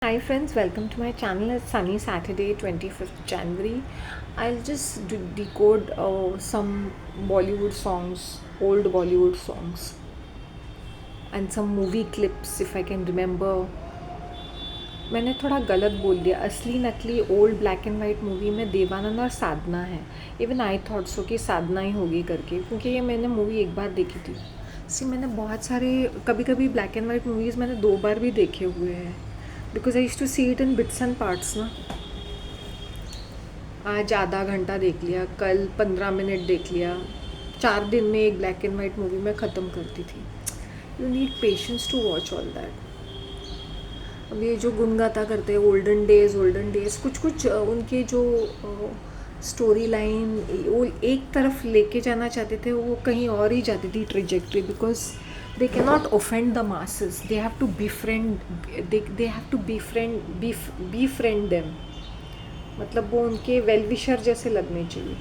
Hi friends, welcome to my channel. It's sunny Saturday, 25th January. I'll just decode some Bollywood songs, old Bollywood songs, and some movie clips if I can remember. मैंने थोड़ा गलत बोल दिया. असली नकली old black and white movie में देवानंद और साधना है. इवन आई थॉट सो कि साधना ही होगी करके, क्योंकि ये मैंने मूवी एक बार देखी थी. मैंने बहुत सारे कभी कभी ब्लैक एंड वाइट मूवीज़ मैंने 2 बार भी देखे हुए हैं, because I used to see it in bits and parts ना. आज आधा घंटा देख लिया, कल 15 मिनट देख लिया. 4 दिन में एक ब्लैक एंड वाइट मूवी मैं ख़त्म करती थी. You need patience to watch all that. अब ये जो गुनगाता करते हैं ओल्डन डेज कुछ कुछ उनके जो स्टोरी लाइन वो एक तरफ लेके जाना चाहते थे, वो कहीं और ही जाती थी trajectory, because they cannot offend the masses. They have to they have to befriend them. मतलब वो उनके वेलविशर जैसे लगने चाहिए.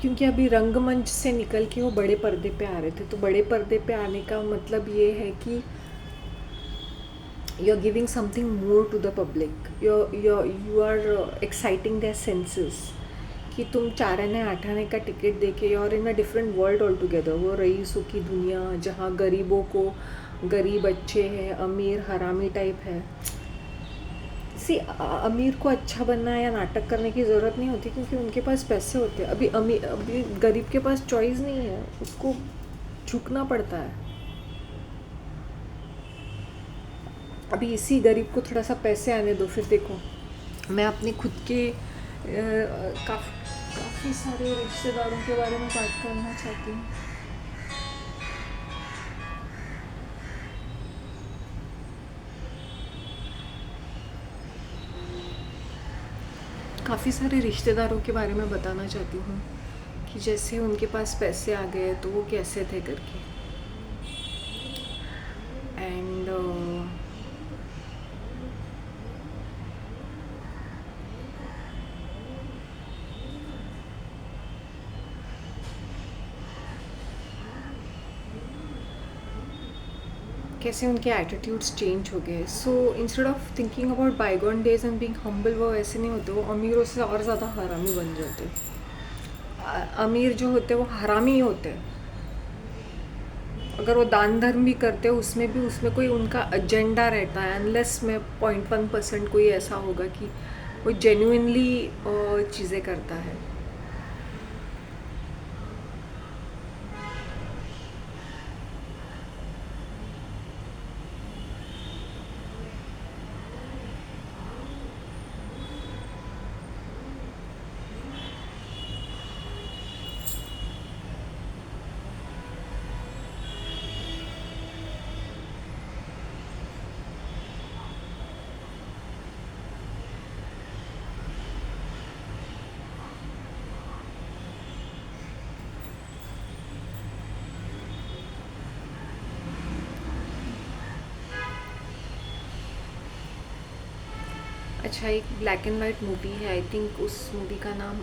क्योंकि अभी रंगमंच से निकल के वो बड़े पर्दे पे आ रहे थे, तो बड़े पर्दे पे आने का मतलब ये है कि you are giving something more to the public. You are exciting their senses. कि तुम 4 आने 8 आने का टिकट देके और in a different world all together. वो रईसों की दुनिया जहाँ गरीबों को गरीब अच्छे हैं, अमीर हरामी टाइप है. अमीर को अच्छा बनना या नाटक करने की ज़रूरत नहीं होती, क्योंकि उनके पास पैसे होते हैं. अभी गरीब के पास चॉइस नहीं है, उसको झुकना पड़ता है. अभी इसी गरीब को थोड़ा सा पैसे आने दो, फिर देखो. मैं अपने खुद के काफ़ी सारे रिश्तेदारों के बारे में बात करना चाहती हूँ. काफ़ी सारे रिश्तेदारों के बारे में बताना चाहती हूँ कि जैसे उनके पास पैसे आ गए तो वो कैसे थे करके. एंड कैसे उनके एटीट्यूड्स चेंज हो गए. So instead of thinking about bygone days and being humble, वो ऐसे नहीं होते. वो अमीरों से और ज़्यादा हरामी बन जाते. अमीर जो होते हैं वो हरामी ही होते हैं. अगर वो दान धर्म भी करते हैं, उसमें कोई उनका एजेंडा रहता है. अनलेस में 0.1% कोई ऐसा होगा कि वो जेन्युइनली चीज़ें करता है. अच्छा, एक ब्लैक एंड वाइट मूवी है, आई थिंक उस मूवी का नाम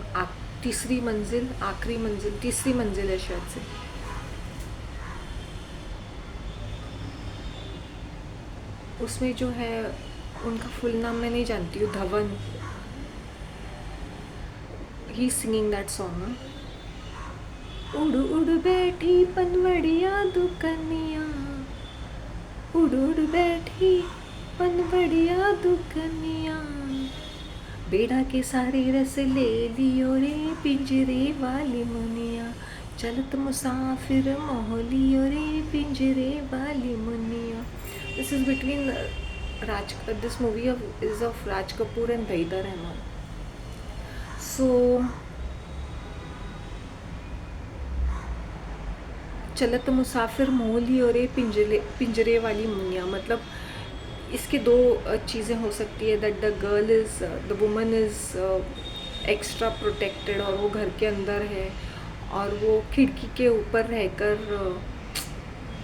तीसरी मंजिल, आखिरी मंजिल, तीसरी मंजिल है शायद से. उसमें जो है उनका फुल नाम मैं नहीं जानती हूँ, धवन. ही सिंगिंग दैट सॉन्ग. उड़ उड़ बैठी पनवड़िया दुकनिया, उड़ उड़ बैठी पनवड़िया दुकनिया, बेड़ा के सारे रस ले लियो रे पिंजरे वाली मुनिया, चलत मुसाफिर मोह लियो रे पिंजरे वाली मुनिया. This is between this movie is of Raj Kapoor and Waheeda Rehman. So चलत मुसाफिर मोह लियो रे पिंजरे वाली मुनिया, मतलब इसके दो चीज़ें हो सकती है. That the woman is extra protected और वो घर के अंदर है, और वो खिड़की के ऊपर रहकर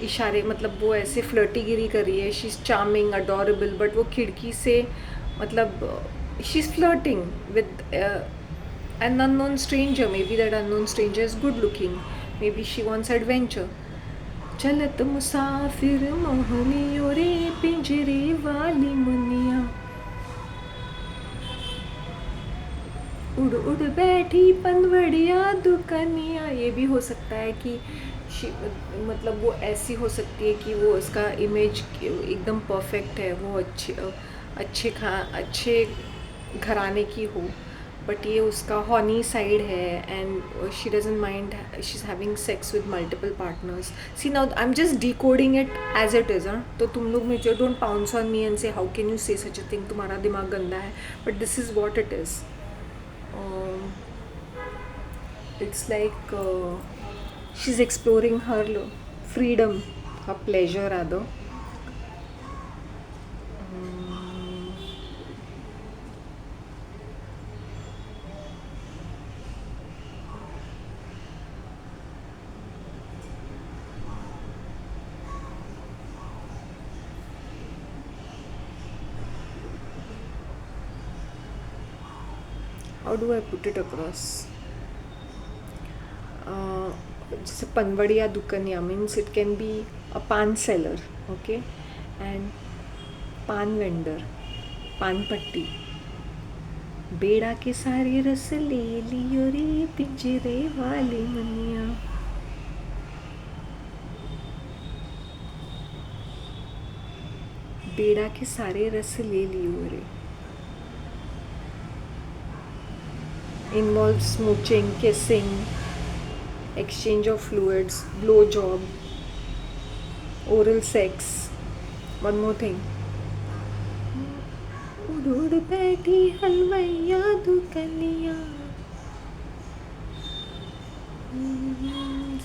इशारे, मतलब वो ऐसे फ्लर्टीगिरी कर रही है. She is charming, adorable, but वो खिड़की से मतलब she is flirting with an unknown stranger. Maybe that unknown stranger is good looking, maybe she wants adventure. चलत मुसाफिर मोहनियो रे पिंजरे वाली मुनिया, उड़ उड़ बैठी पनवड़िया दुकनिया। ये भी हो सकता है कि शी मतलब वो ऐसी हो सकती है कि वो उसका इमेज एकदम परफेक्ट है, वो अच्छे घराने की हो, बट ये उसका हॉनी साइड है and she doesn't mind, she is having sex with multiple partners. See now I am just decoding it as it is. हाँ, तो तुम लोग मुझे don't pounce on me and say how can you say such a thing, तुम्हारा दिमाग गंदा है, but this is what it is. um, it's like she's exploring her freedom, her pleasure rather. How do I put it across? जैसे पनवड़िया दुकनिया means it can be a पान seller, okay, and पान vendor, पान पट्टी, बेड़ा के सारे रस ले लियो रे पिंजरे वाली मनिया, बेड़ा के सारे रस ले लियो रे. Involves smooching, kissing, exchange of fluids, blow job, oral sex. One more thing. उड़ उड़ बैठी हलवैया दुकनिया,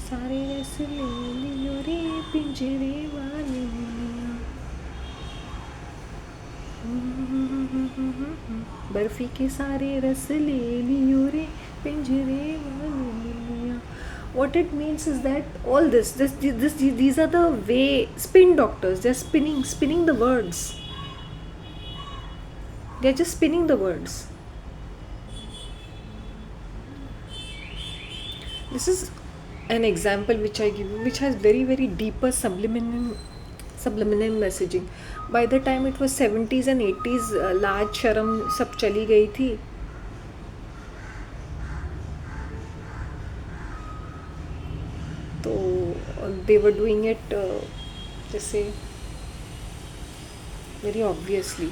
सारे रस ले लियो रे पिंजरे वाली मुनिया, बर्फी के सारे रस ले लियो रे पिंजरे वाली Muniya. What it means is that all these are the way spin doctors. They're spinning the words. They're just spinning the words. This is an example which I give you, which has very deeper subliminal messaging. By the time it was 70s and 80s, लाज शर्म सब चली गई थी. तो they were doing it जैसे very obviously.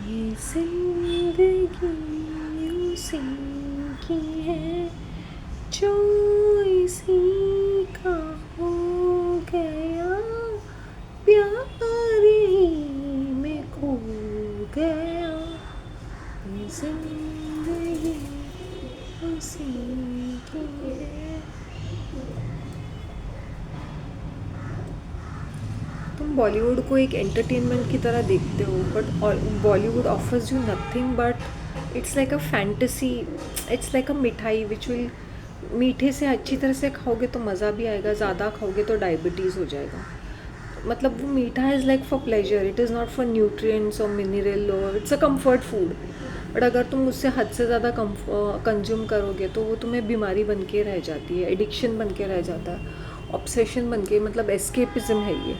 ये जिंदगी उसी की है जो इसी का हो गया, प्यार ही में खो गया, ये जिंदगी उसी की है. तुम बॉलीवुड को एक एंटरटेनमेंट की तरह देखते हो, but Bollywood offers you nothing but it's like a fantasy. It's like अ मिठाई विच विल, मीठे से अच्छी तरह से खाओगे तो मज़ा भी आएगा, ज़्यादा खाओगे तो डायबिटीज़ हो जाएगा. मतलब वो मीठा is like for pleasure, it is not for nutrients और मिनरल, और it's a comfort food. But अगर तुम उससे हद से ज़्यादा कंज्यूम करोगे तो वो तुम्हें बीमारी बन के रह जाती है, एडिक्शन बन के रह जाता है, ऑब्सेशन बन के, मतलब एस्केपिज्म है ये.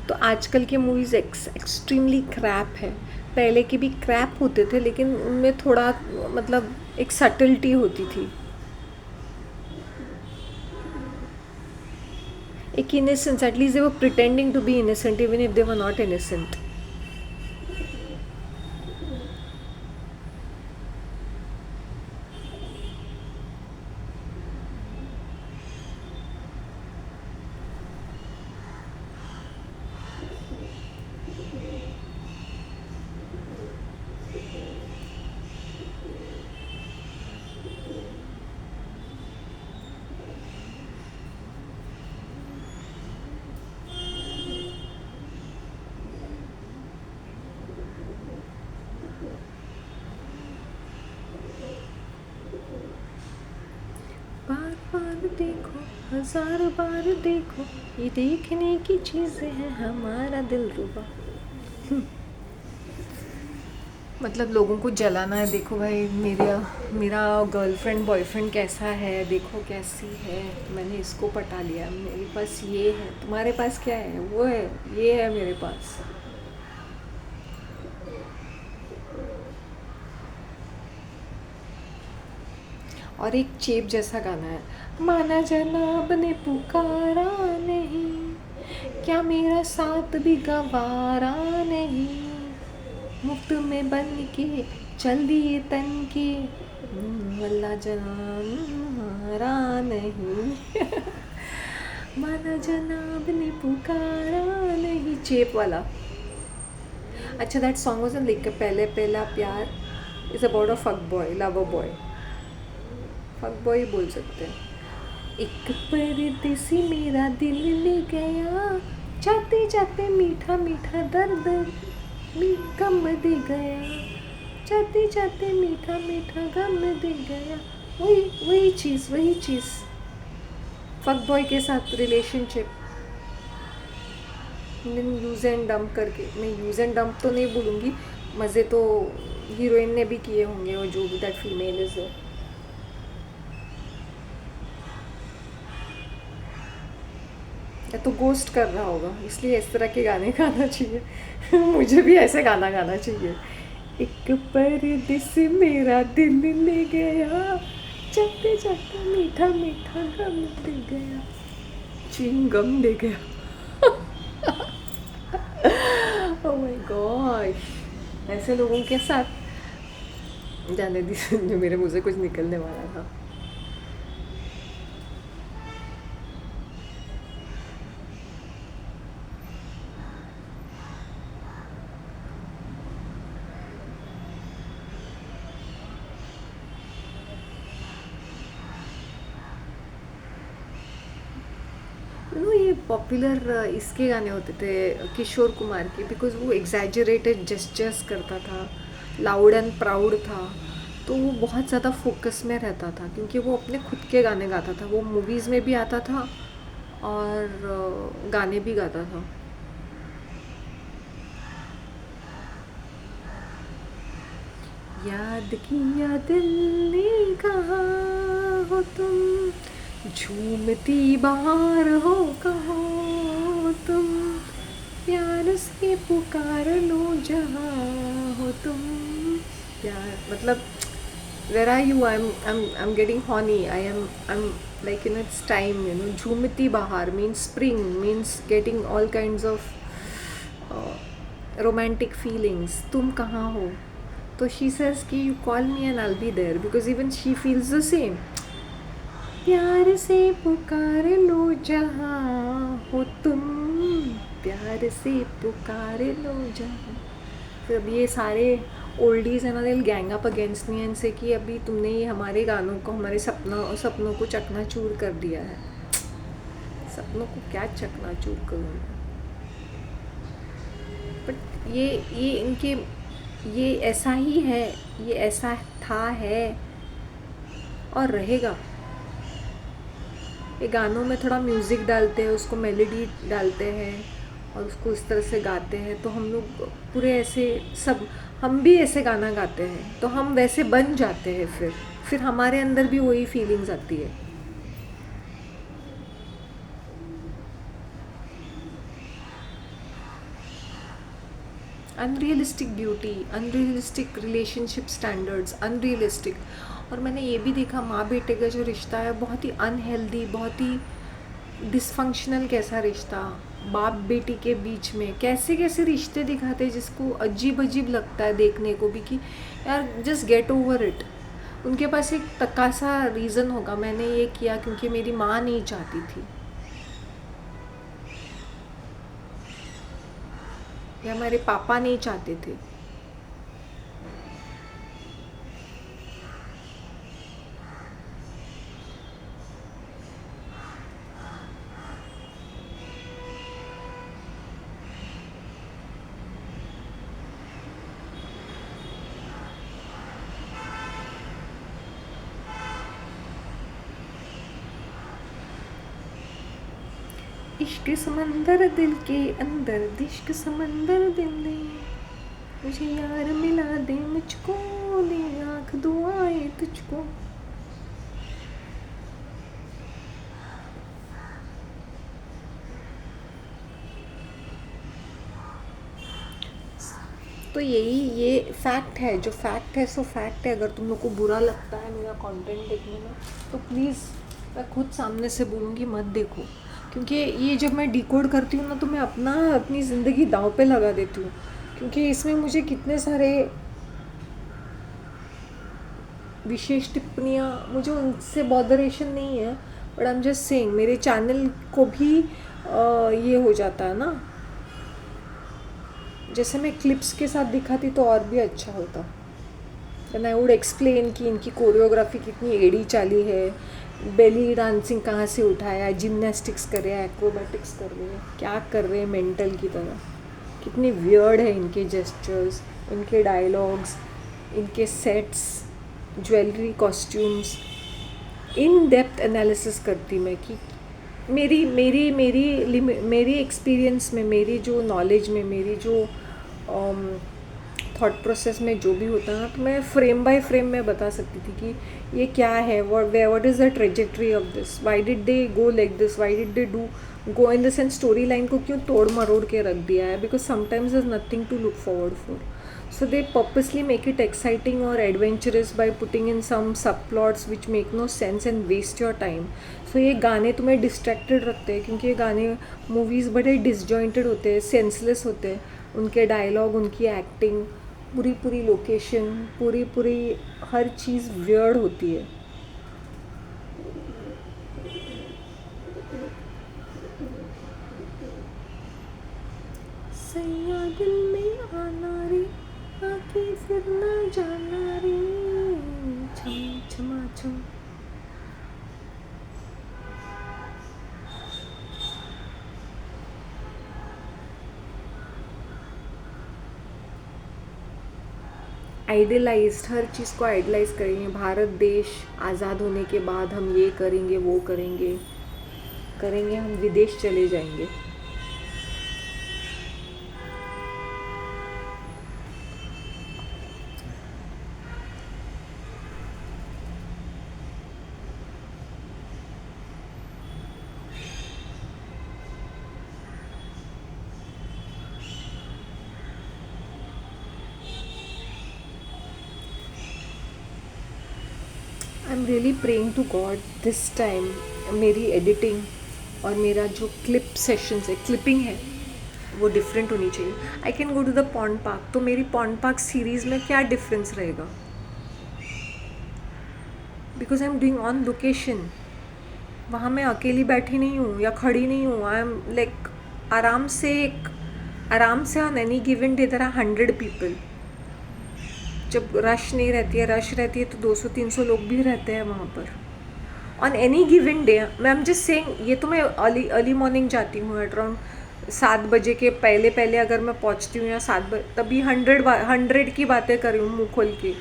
तो आजकल के मूवीज़ एक्सट्रीमली क्रैप है. पहले के भी क्रैप होते थे लेकिन उनमें थोड़ा मतलब एक सटलिटी होती थी, एक innocence. At least they were pretending to be innocent even if they were not innocent. देखो, हजार बार देखो, ये देखने की चीज़ें हैं हमारा दिल रुबा। मतलब लोगों को जलाना है, देखो भाई मेरा मेरा गर्लफ्रेंड बॉयफ्रेंड कैसा है, देखो कैसी है, मैंने इसको पटा लिया, मेरे पास ये है, तुम्हारे पास क्या है, वो है, ये है मेरे पास। और एक चेप जैसा गाना है, माना जनाब ने पुकारा नहीं, क्या मेरा साथ भी गवारा नहीं, मुफ्त में बन के चल दिए तन के, वल्ला जान मारा नहीं। माना जनाब ने पुकारा नहीं, चेप वाला। अच्छा, दैट सॉन्ग वाज लाइक पहले पहला प्यार is about a fuck boy, love a boy, fuck boy बोल सकते हैं। एक परदेसी मेरा दिल ले गया, जाते जाते मीठा मीठा दर्द गम दे गया, जाते जाते मीठा मीठा गम दे गया। वही वही चीज़, वही चीज़, फक बॉय के साथ रिलेशनशिप, यूज़ एंड डंप करके, मैं यूज़ एंड डंप तो नहीं बोलूँगी, मज़े तो हीरोइन ने भी किए होंगे, और जो भी दैट फीमेल इज़, या तो गोस्ट कर रहा होगा, इसलिए इस तरह के गाने गाना चाहिए। मुझे भी ऐसे गाना गाना चाहिए। एक परदेसी मेरा दिल ले गया, जाते जाते मीठा मीठा गम दे गया, चीन गम दे गया। ओह माय गॉड, ऐसे लोगों के साथ जाने दी, जो मेरे मुँह से कुछ निकलने वाला था। ये पॉपुलर इसके गाने होते थे किशोर कुमार के, बिकॉज वो एग्जैजरेटेड जेस्चर्स करता था, लाउड एंड प्राउड था, तो वो बहुत ज़्यादा फोकस में रहता था, क्योंकि वो अपने खुद के गाने गाता था, वो मूवीज़ में भी आता था और गाने भी गाता था। याद किया दिल ने कहा हो तुम, झूमती बाहर हो कहो तुम, प्यार से पुकार लो जहाँ हो तुम। प्यार मतलब, where are you? I'm getting horny. I'm like, it's time, झूमती बाहर means spring, means getting all kinds of romantic feelings. तुम कहाँ हो? तो she says कि you call me and I'll be there, because even she feels the same. प्यार से पुकार लो जहाँ हो तुम, प्यार से पुकार लो जहाँ। फिर अब ये सारे ओल्डीज एंड दिल gang up against me and से कि अभी तुमने ये हमारे गानों को, हमारे सपनों को चकनाचूर कर दिया है। सपनों को क्या चकनाचूर करूँ, बट ये इनके, ये ऐसा ही है, ये ऐसा था, है और रहेगा। ये गानों में थोड़ा म्यूज़िक डालते हैं, उसको मेलोडी डालते हैं और उसको इस तरह से गाते हैं, तो हम लोग पूरे ऐसे सब, हम भी ऐसे गाना गाते हैं तो हम वैसे बन जाते हैं, फिर हमारे अंदर भी वही फीलिंग्स आती है। Unrealistic beauty, unrealistic relationship standards, unrealistic. और मैंने ये भी देखा, माँ बेटे का जो रिश्ता है बहुत ही अनहेल्दी, बहुत ही डिसफंक्शनल, कैसा रिश्ता, बाप बेटी के बीच में कैसे कैसे रिश्ते दिखाते हैं जिसको अजीब अजीब लगता है देखने को भी, कि यार जस्ट गेट ओवर इट। उनके पास एक तकासा रीज़न होगा, मैंने ये किया क्योंकि मेरी माँ नहीं चाहती थी, या हमारे पापा नहीं चाहते थे। इश्क समंदर दिल के अंदर, इश्क समंदर दिल ने, मुझे यार मिला दे मुझको, दे आँख दुआएं तुझको। तो यही ये फैक्ट है, जो फैक्ट है सो फैक्ट है। अगर तुम लोग को बुरा लगता है मेरा कंटेंट देखने में तो प्लीज़, मैं खुद सामने से बोलूँगी मत देखो, क्योंकि ये जब मैं डिकोड करती हूँ ना तो मैं अपनी ज़िंदगी दांव पे लगा देती हूँ, क्योंकि इसमें मुझे कितने सारे विशेष टिप्पणियाँ, मुझे उनसे बॉदरेशन नहीं है, but I am just saying मेरे चैनल को भी ये हो जाता है ना। जैसे मैं क्लिप्स के साथ दिखाती तो और भी अच्छा होता, एंड आई वुड एक्सप्लेन कि इनकी कोरियोग्राफी कितनी एड़ी चाली है, बेली डांसिंग कहाँ से उठाया, जिम्नास्टिक्स कर रहे हैं, एक्रोबैटिक्स कर रहे हैं, क्या कर रहे हैं मेंटल की तरह, कितने वियर्ड है इनके जेस्चर्स, इनके डायलॉग्स, इनके sets, jewellery, costumes. In depth analysis करती मैं कि मेरी एक्सपीरियंस में, मेरी जो नॉलेज में, मेरी जो थॉट प्रोसेस में जो भी होता है ना, तो मैं फ्रेम बाय फ्रेम में बता सकती थी कि ये क्या है, what is the trajectory of this, why did they go like this, why did they do go in the sense, story line को क्यों तोड़ मरोड़ के रख दिया है, because sometimes is nothing to look forward for. So they purposely make it exciting or adventurous by putting in some subplots which make no sense and waste your time. So ये गाने तुम्हें distracted रखते हैं, क्योंकि ये गाने movies बड़े disjointed होते हैं, सेंसलेस होते हैं, उनके डायलॉग, उनकी एक्टिंग, पूरी पूरी लोकेशन, पूरी पूरी हर चीज़ वियर्ड होती है। सैया दिल में आना रे, आके फिर ना जाना रे, छम छमा छम। आइडियलाइज्ड, हर चीज़ को आइडियलाइज करेंगे, भारत देश आज़ाद होने के बाद हम ये करेंगे, वो करेंगे, हम विदेश चले जाएंगे। I am really praying to God this time मेरी एडिटिंग और मेरा जो क्लिप सेशंस है, क्लिपिंग है, वो डिफरेंट होनी चाहिए। I can go to the pond park, तो मेरी पॉन्ड पार्क सीरीज़ में क्या डिफरेंस रहेगा, because I am doing on location. वहाँ मैं अकेली बैठी नहीं हूँ या खड़ी नहीं हूँ, आई एम लाइक आराम से on any given day there are 100 people. जब रश नहीं रहती है, रश रहती है तो 200-300 लोग भी रहते हैं वहाँ पर ऑन एनी गिवन डे। मैं एम जस्ट सेइंग, ये तो मैं अर्ली मॉर्निंग जाती हूँ, एट अराउंड 7 बजे के पहले अगर मैं पहुँचती हूँ, या 7 बजे, तभी 100 की बातें कर रही हूँ मुँह खोल के।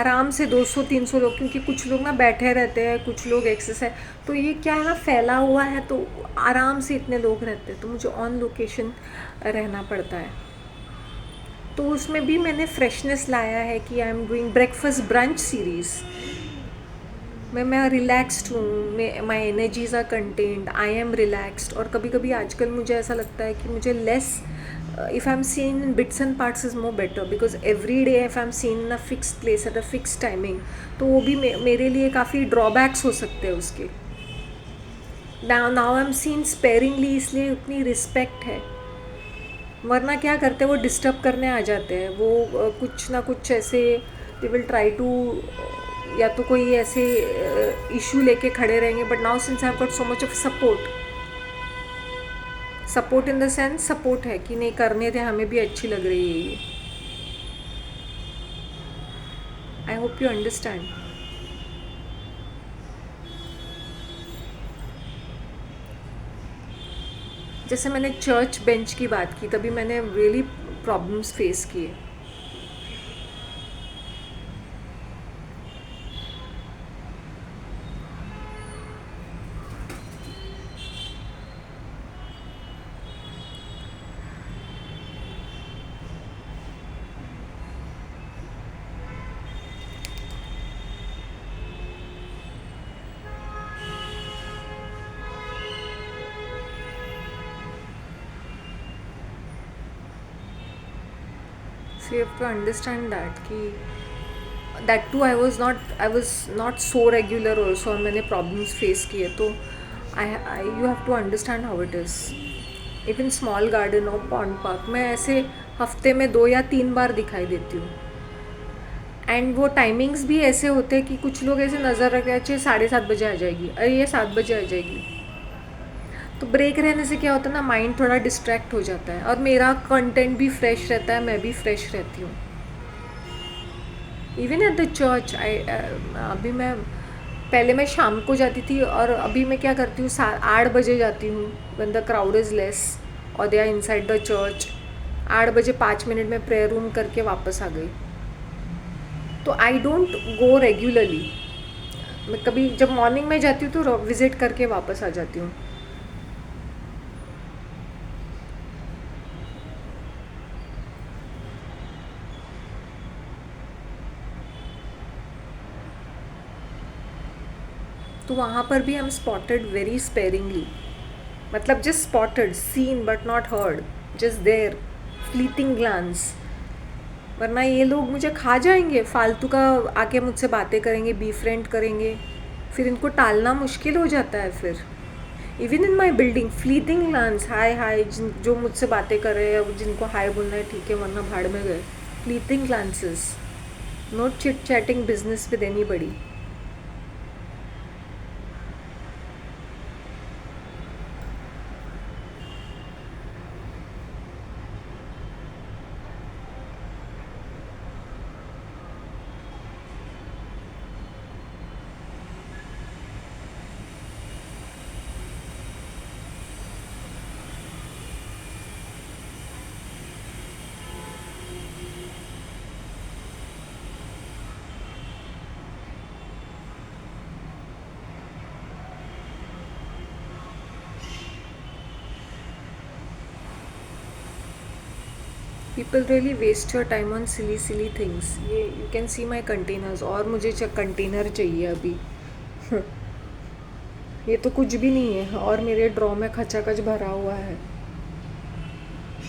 आराम से 200-300 लोग, क्योंकि कुछ लोग ना बैठे रहते हैं, कुछ लोग एक्सरसाइज, तो ये क्या है ना, फैला हुआ है, तो आराम से इतने लोग रहते हैं, तो मुझे ऑन लोकेशन रहना पड़ता है। तो उसमें भी मैंने फ्रेशनेस लाया है कि I am doing breakfast brunch series. मैं रिलैक्स्ड हूँ, my energies are contained, I am relaxed. और कभी कभी आजकल मुझे ऐसा लगता है कि मुझे less, if I am seen in bits and parts is more better, because every day if I am seen in a fixed place at a fix timing, तो वो भी मेरे लिए काफ़ी ड्रॉबैक्स हो सकते हैं उसके। नाउ आई एम सीन स्पेयरिंगली, इसलिए उतनी रिस्पेक्ट है, वरना क्या करते हैं वो डिस्टर्ब करने आ जाते हैं, वो कुछ ना कुछ ऐसे दे विल ट्राई टू, या तो कोई ऐसे इशू लेके खड़े रहेंगे। But now since I have got so much of support in the sense, support है कि नहीं करने थे, हमें भी अच्छी लग रही है ये। I hope you understand. जैसे मैंने चर्च बेंच की बात की, तभी मैंने रियली प्रॉब्लम्स फेस किए। So you have to understand that कि that too I was not so regular also, और मैंने प्रॉब्लम्स फेस किए, तो I you have to understand how it is. Even small garden और पॉन्ड पार्क में ऐसे हफ्ते में 2 या 3 बार दिखाई देती हूँ। एंड वो टाइमिंग्स भी ऐसे होते हैं कि कुछ लोग ऐसे नज़र रख रहे हैं, अच्छे 7:30 बजे आ जाएगी, अरे ये 7 बजे आ जाएगी। तो ब्रेक रहने से क्या होता है ना, माइंड थोड़ा डिस्ट्रैक्ट हो जाता है और मेरा कंटेंट भी फ्रेश रहता है, मैं भी फ्रेश रहती हूँ। इवन एट द चर्च अभी मैं पहले मैं शाम को जाती थी, और अभी मैं क्या करती हूँ, 8 बजे जाती हूँ when the crowd is less और they are inside the church. 8 बजे 5 मिनट में प्रेयर रूम करके वापस आ गई। तो आई डोंट गो रेगुलरली, मैं कभी जब मॉर्निंग में जाती हूँ तो विज़िट करके वापस आ जाती हूँ। तो वहाँ पर भी हम स्पॉटेड वेरी स्पेरिंगली, मतलब just spotted, seen but not heard, just there, fleeting glance. वरना ये लोग मुझे खा जाएंगे, फालतू का आके मुझसे बातें करेंगे, बी फ्रेंड करेंगे, फिर इनको टालना मुश्किल हो जाता है। फिर even in my building, fleeting glance, hi hi, जो मुझसे बातें कर रहे हैं, जिनको हाय बोलना है ठीक है, वरना भाड़ में गए। Fleeting glances, not chit chatting business with anybody. People really waste your time on silly silly things. ये you can see my containers, और मुझे कंटेनर चाहिए अभी। ये तो कुछ भी नहीं है, और मेरे ड्रॉ में खचाखच भरा हुआ है।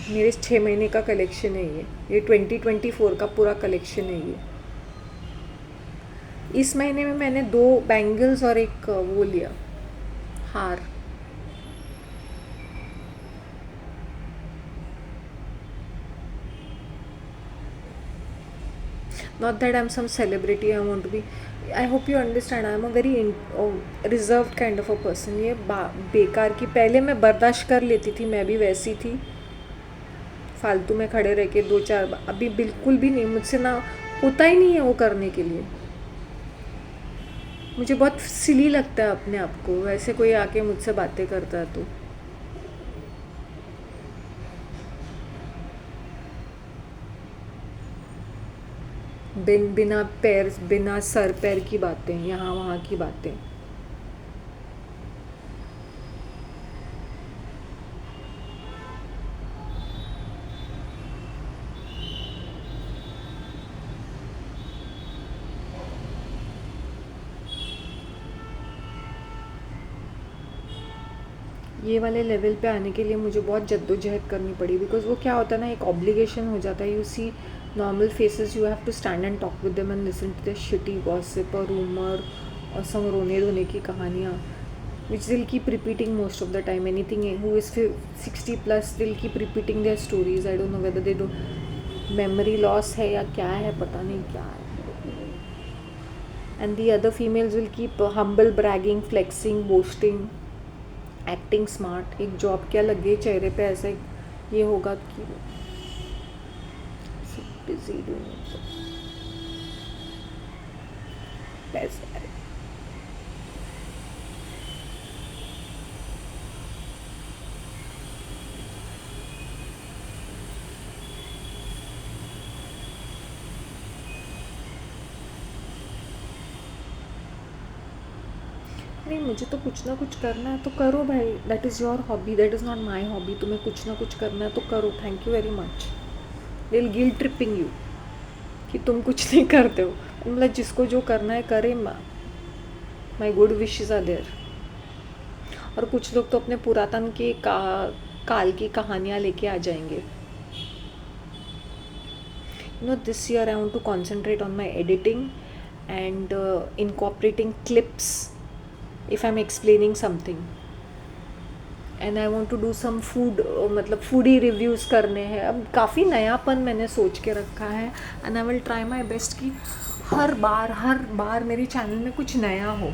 मेरे 6 महीने का कलेक्शन है ये 2024 का पूरा कलेक्शन है ये। इस महीने में मैंने 2 बैंगल्स और एक वो लिया, हार। Not that I'm some celebrity, I want to be. I hope you understand, I'm a very reserved kind of a person. ये बेकार की, पहले मैं बर्दाश्त कर लेती थी, मैं भी वैसी थी, फालतू में खड़े रह के 2-4 अभी बिल्कुल भी नहीं, मुझसे ना होता ही नहीं है वो करने के लिए। मुझे बहुत सिली लगता है अपने आप को, वैसे कोई आके मुझसे बातें करता है तो। बिना सर पैर की बातें, यहाँ वहाँ की बातें। ये वाले लेवल पे आने के लिए मुझे बहुत जद्दोजहद करनी पड़ी, बिकॉज वो क्या होता है ना, एक ऑब्लिगेशन हो जाता है। You see normal faces, you have to stand and talk with them and listen to the shitty gossip और रूमर और सम रोने धोने की कहानियाँ, which they'll keep repeating most of the time. Anything who is 60 plus, they'll keep repeating their stories. I don't know whether they do memory loss है या क्या है, पता नहीं क्या है। And the other females will keep humble bragging, flexing, boasting, acting smart. एक job क्या लग गई चेहरे पे, ऐसा ये होगा कि busy doing पैसे। नहीं, मुझे तो कुछ ना कुछ करना है तो करो भाई, that is your hobby, that is not my hobby. तुम्हें कुछ ना कुछ करना है तो करो, thank you very much. Will guilt tripping you कि तुम कुछ नहीं करते हो, मतलब जिसको जो करना है करे। My good wishes are there. और कुछ लोग तो अपने पुरातन के काल की कहानियाँ लेके आ जाएंगे। this year I want to concentrate on my editing and incorporating clips if I'm explaining something. And I want to do some food, मतलब फूडी रिव्यूज़ करने हैं. अब काफ़ी नयापन मैंने सोच के रखा है and I will try my best कि हर बार मेरे चैनल में कुछ नया हो,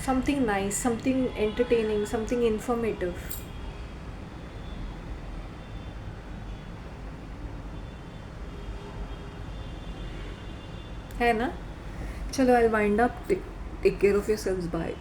something nice, something entertaining, something informative. है ना. चलो, I wind up. Take care of yourselves. Bye.